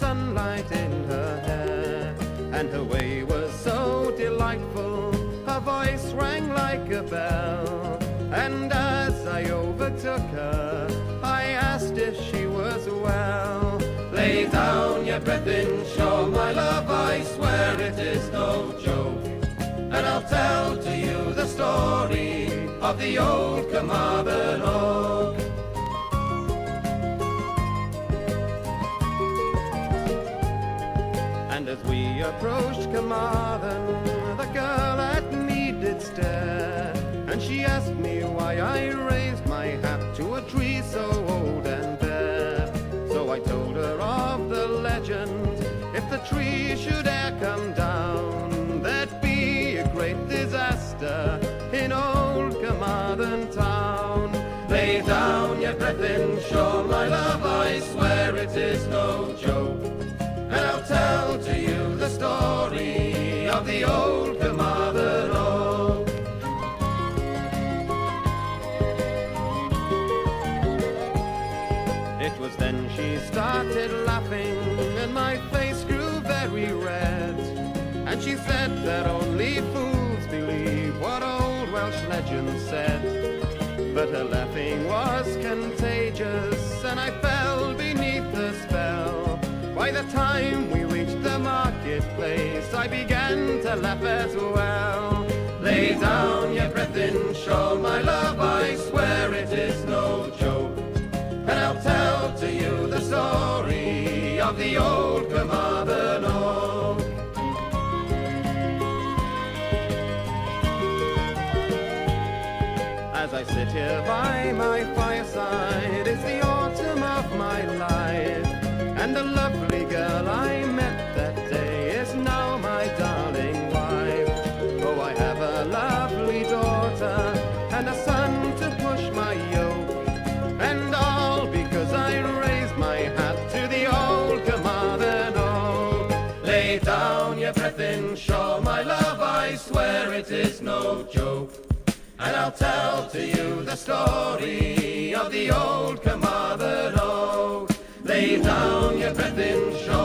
sunlight in her hair, and her way was so delightful, her voice rang like a bell. And as I overtook her, I asked if she was well. Lay down your breath in shore, my love, I swear it is no joke, and I'll tell to you the story of the old Carmarthen Oak. And as we approached Carmarthen, the girl at me did stare, and she asked me why I raised my hat to a tree so old and bare. So I told her of the legend, if the tree should e'er come down, there'd be a great disaster in old Carmarthen town. Lay down your breath in shore, my love, I swear it is no joke, and I'll tell to you the story of the old Carmarthen Oak. It was then she started laughing, and my face grew very red, and she said that only fools believe what old Welsh legends said. But her laughing was contagious, and I fell beneath the spell. By the time we reached the marketplace, I began to laugh as well. Lay down your breath in shore, my love, I swear it is no joke, and I'll tell to you the story of the old Carmarthen Oak. As I sit here by my fireside, it's the autumn of my life, and the lovely girl I met that day is now my darling wife. Oh, I have a lovely daughter and a son to push my yoke, and all because I raised my hat to the old Carmarthen Oak. Lay down your breath in shore, my love, I swear it is no joke, and I'll tell to you the story of the old Carmarthen Oak. Lay down your breath in shore.